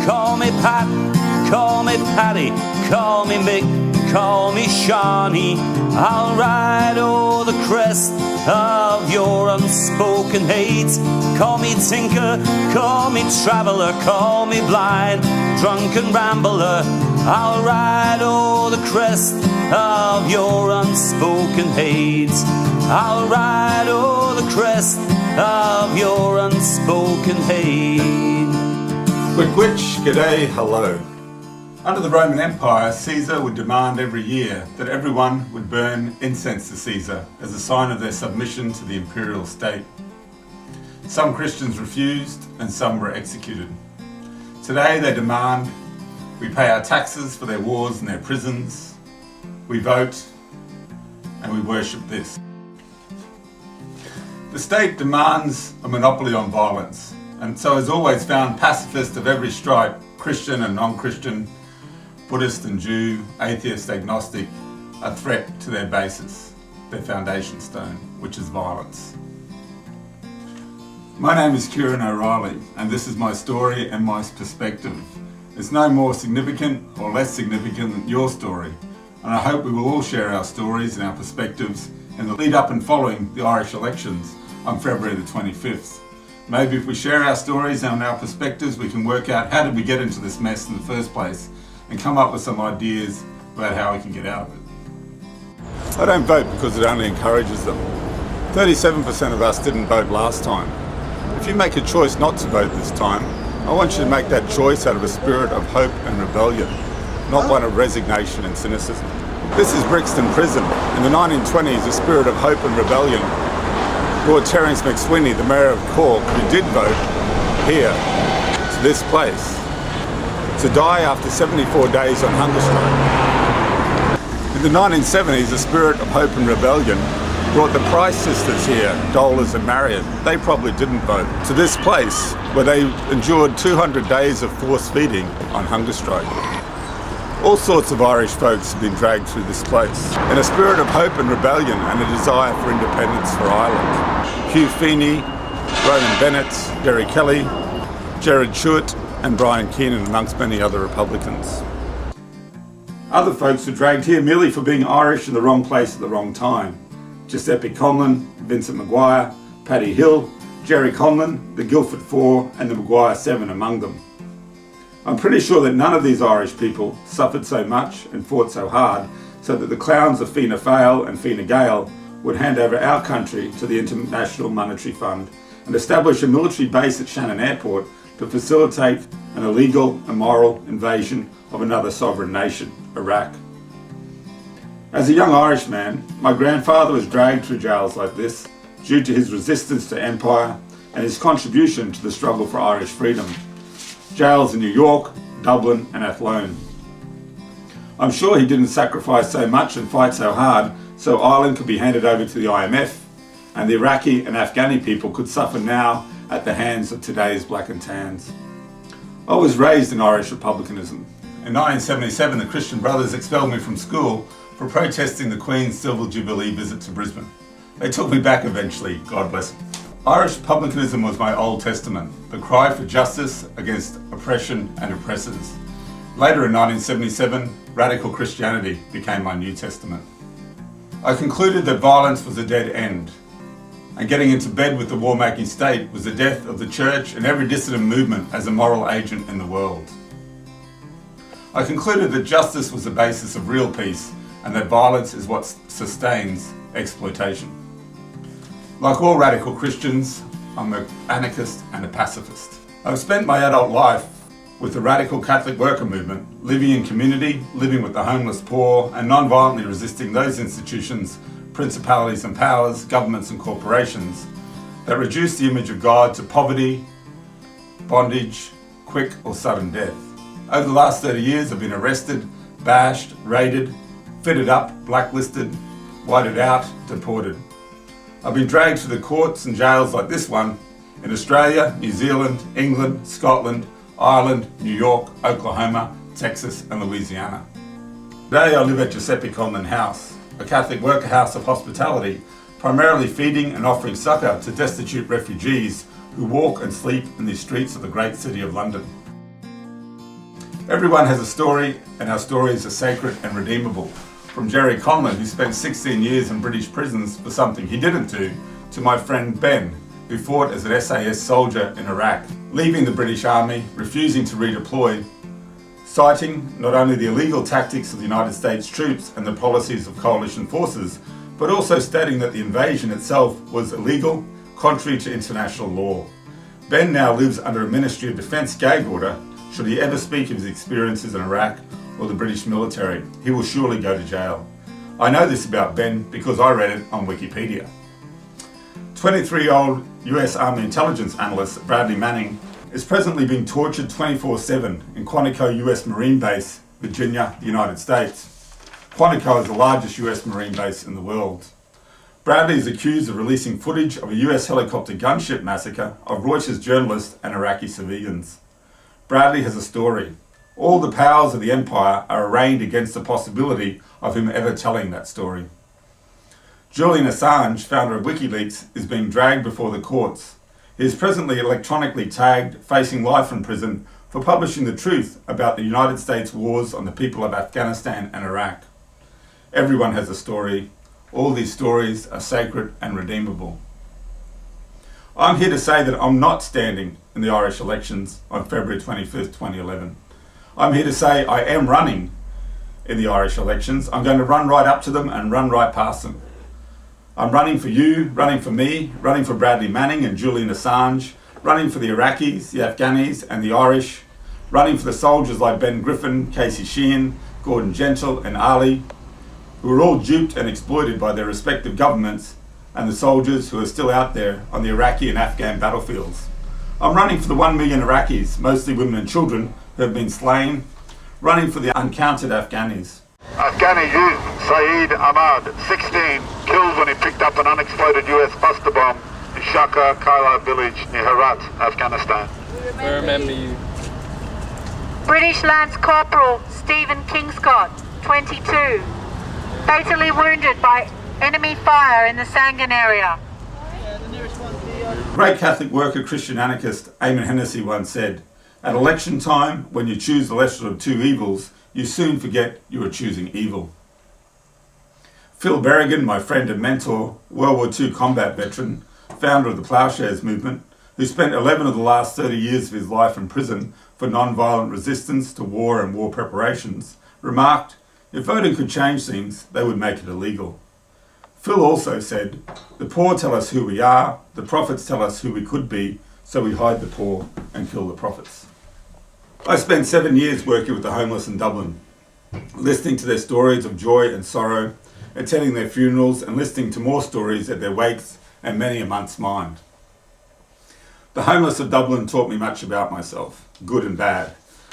call me Pat, call me Paddy, call me Mick, call me Shawnee. I'll ride o'er the crest of your unspoken hate. Call me tinker, call me traveller, call me blind, drunken rambler. I'll ride o'er the crest of your unspoken hate. I'll ride o'er the crest of your unspoken hate. Which, g'day, hello. Under the Roman Empire, Caesar would demand every year that everyone would burn incense to Caesar as a sign of their submission to the imperial state. Some Christians refused and some were executed. Today they demand we pay our taxes for their wars and their prisons, we vote, and we worship this. The state demands a monopoly on violence, and so has always found pacifists of every stripe, Christian and non-Christian, Buddhist and Jew, atheist, agnostic, a threat to their basis, their foundation stone, which is violence. My name is Ciaron O'Reilly, and this is my story and my perspective. It's no more significant or less significant than your story, and I hope we will all share our stories and our perspectives in the lead up and following the Irish elections on February the 25th. Maybe if we share our stories and our perspectives, we can work out how did we get into this mess in the first place and come up with some ideas about how we can get out of it. I don't vote because it only encourages them. 37% of us didn't vote last time. If you make a choice not to vote this time, I want you to make that choice out of a spirit of hope and rebellion, not one of resignation and cynicism. This is Brixton Prison. In the 1920s, a spirit of hope and rebellion brought Terence McSweeney, the Mayor of Cork, who did vote here, to this place, to die after 74 days on hunger strike. In the 1970s, a spirit of hope and rebellion brought the Price sisters here, Dollars and Marion. They probably didn't vote. To this place, where they endured 200 days of forced feeding on hunger strike. All sorts of Irish folks have been dragged through this place in a spirit of hope and rebellion and a desire for independence for Ireland. Hugh Feeney, Ronan Bennett, Gary Kelly, Gerard Chewett and Brian Keenan, amongst many other Republicans. Other folks were dragged here merely for being Irish in the wrong place at the wrong time. Giuseppe Conlon, Vincent Maguire, Paddy Hill, Jerry Conlon, the Guildford Four and the Maguire Seven among them. I'm pretty sure that none of these Irish people suffered so much and fought so hard so that the clowns of Fianna Fáil and Fine Gael would hand over our country to the International Monetary Fund and establish a military base at Shannon Airport to facilitate an illegal, immoral invasion of another sovereign nation, Iraq. As a young Irishman, my grandfather was dragged through jails like this due to his resistance to empire and his contribution to the struggle for Irish freedom. Jails in New York, Dublin and Athlone. I'm sure he didn't sacrifice so much and fight so hard so Ireland could be handed over to the IMF and the Iraqi and Afghani people could suffer now at the hands of today's black and tans. I was raised in Irish republicanism. In 1977, the Christian Brothers expelled me from school for protesting the Queen's Silver Jubilee visit to Brisbane. They took me back eventually, God bless them. Irish republicanism was my Old Testament, the cry for justice against oppression and oppressors. Later in 1977, radical Christianity became my New Testament. I concluded that violence was a dead end, and getting into bed with the war-making state was the death of the church and every dissident movement as a moral agent in the world. I concluded that justice was the basis of real peace and that violence is what sustains exploitation. Like all radical Christians, I'm an anarchist and a pacifist. I've spent my adult life with the radical Catholic worker movement, living in community, living with the homeless poor, and non-violently resisting those institutions, principalities and powers, governments and corporations that reduce the image of God to poverty, bondage, quick or sudden death. Over the last 30 years, I've been arrested, bashed, raided, fitted up, blacklisted, whited out, deported. I've been dragged to the courts and jails like this one in Australia, New Zealand, England, Scotland, Ireland, New York, Oklahoma, Texas and Louisiana. Today I live at Giuseppe Conlon House, a Catholic worker house of hospitality, primarily feeding and offering succour to destitute refugees who walk and sleep in the streets of the great city of London. Everyone has a story, and our stories are sacred and redeemable. From Jerry Conlon, who spent 16 years in British prisons for something he didn't do, to my friend Ben, who fought as an SAS soldier in Iraq, leaving the British Army, refusing to redeploy, citing not only the illegal tactics of the United States troops and the policies of coalition forces, but also stating that the invasion itself was illegal, contrary to international law. Ben now lives under a Ministry of Defence gag order. Should he ever speak of his experiences in Iraq or the British military, he will surely go to jail. I know this about Ben because I read it on Wikipedia. 23-year-old US Army intelligence analyst Bradley Manning is presently being tortured 24/7 in Quantico US Marine Base, Virginia, the United States. Quantico is the largest US Marine base in the world. Bradley is accused of releasing footage of a US helicopter gunship massacre of Reuters journalists and Iraqi civilians. Bradley has a story. All the powers of the empire are arraigned against the possibility of him ever telling that story. Julian Assange, founder of WikiLeaks, is being dragged before the courts. He is presently electronically tagged, facing life in prison for publishing the truth about the United States wars on the people of Afghanistan and Iraq. Everyone has a story. All these stories are sacred and redeemable. I'm here to say that I'm not standing in the Irish elections on February 25th, 2011. I'm here to say I am running in the Irish elections. I'm going to run right up to them and run right past them. I'm running for you, running for me, running for Bradley Manning and Julian Assange, running for the Iraqis, the Afghanis and the Irish, running for the soldiers like Ben Griffin, Casey Sheehan, Gordon Gentle and Ali, who are all duped and exploited by their respective governments, and the soldiers who are still out there on the Iraqi and Afghan battlefields. I'm running for the 1 million Iraqis, mostly women and children, who have been slain, running for the uncounted Afghanis. Afghani youth Saeed Ahmad, 16, killed when he picked up an unexploded US cluster bomb in Shaka Kaila village near Herat, Afghanistan. We remember you. British Lance Corporal Stephen Kingscott, 22, fatally wounded by enemy fire in the Sangan area. Great Catholic worker, Christian anarchist Eamon Hennessy once said, "At election time, when you choose the lesser of two evils, you soon forget you are choosing evil." Phil Berrigan, my friend and mentor, World War II combat veteran, founder of the Ploughshares movement, who spent 11 of the last 30 years of his life in prison for non-violent resistance to war and war preparations, remarked, "If voting could change things, they would make it illegal." Phil also said, "The poor tell us who we are, the prophets tell us who we could be, so we hide the poor and kill the prophets." I spent 7 years working with the homeless in Dublin, listening to their stories of joy and sorrow, attending their funerals and listening to more stories at their wakes and many a month's mind. The homeless of Dublin taught me much about myself, good and bad,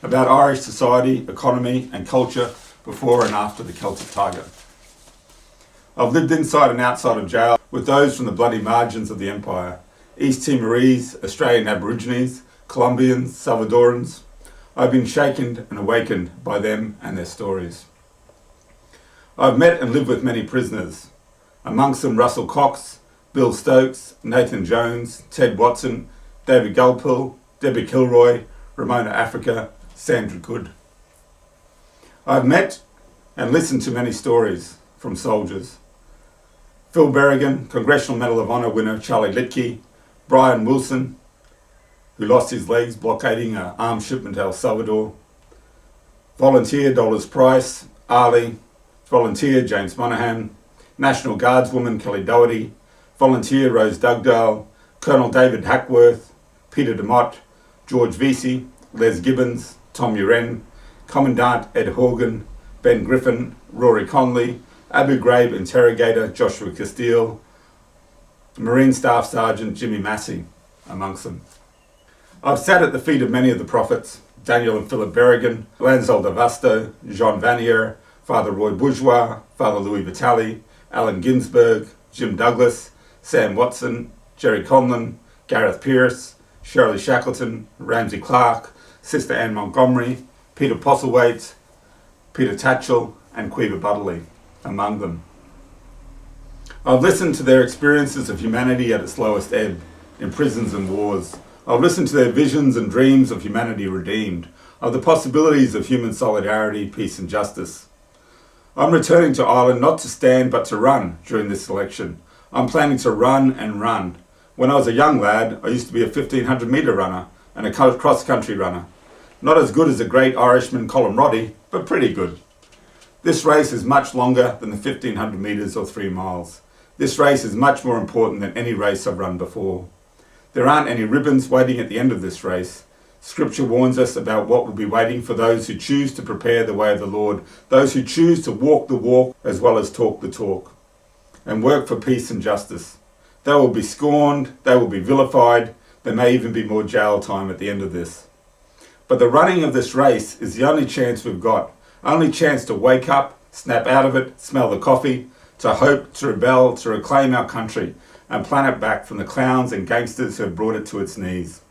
about Irish society, economy and culture before and after the Celtic Tiger. I've lived inside and outside of jail with those from the bloody margins of the empire, East Timorese, Australian Aborigines, Colombians, Salvadorans. I've been shaken and awakened by them and their stories. I've met and lived with many prisoners, amongst them Russell Cox, Bill Stokes, Nathan Jones, Ted Watson, David Gulpill, Debbie Kilroy, Ramona Africa, Sandra Good. I've met and listened to many stories from soldiers. Phil Berrigan, Congressional Medal of Honor winner Charlie Litke, Brian Wilson, who lost his legs blockading an arms shipment to El Salvador, volunteer Dollars Price, Ali, volunteer James Monaghan, National Guardswoman Kelly Doherty, volunteer Rose Dugdale, Colonel David Hackworth, Peter DeMott, George Vesey, Les Gibbons, Tom Uren, Commandant Ed Horgan, Ben Griffin, Rory Conley, Abu Ghraib interrogator Joshua Castile, Marine Staff Sergeant Jimmy Massey, amongst them. I've sat at the feet of many of the prophets, Daniel and Philip Berrigan, Lanzol Davasto, Jean Vanier, Father Roy Bourgeois, Father Louis Vitale, Allen Ginsberg, Jim Douglas, Sam Watson, Jerry Conlon, Gareth Pearce, Shirley Shackleton, Ramsey Clark, Sister Anne Montgomery, Peter Postlethwaite, Peter Tatchell, and Quiver Butterley, among them. I've listened to their experiences of humanity at its lowest ebb, in prisons and wars. I've listened to their visions and dreams of humanity redeemed. of the possibilities of human solidarity, peace and justice. I'm returning to Ireland not to stand but to run during this election. I'm planning to run and run. When I was a young lad, I used to be a 1500 metre runner and a cross-country runner. Not as good as the great Irishman Colin Roddy, but pretty good. This race is much longer than the 1500 metres or 3 miles. This race is much more important than any race I've run before. There aren't any ribbons waiting at the end of this race. Scripture warns us about what will be waiting for those who choose to prepare the way of the Lord, those who choose to walk the walk as well as talk the talk, and work for peace and justice. They will be scorned, they will be vilified, there may even be more jail time at the end of this. But the running of this race is the only chance we've got, only chance to wake up, snap out of it, smell the coffee, to hope, to rebel, to reclaim our country, and plan it back from the clowns and gangsters who have brought it to its knees.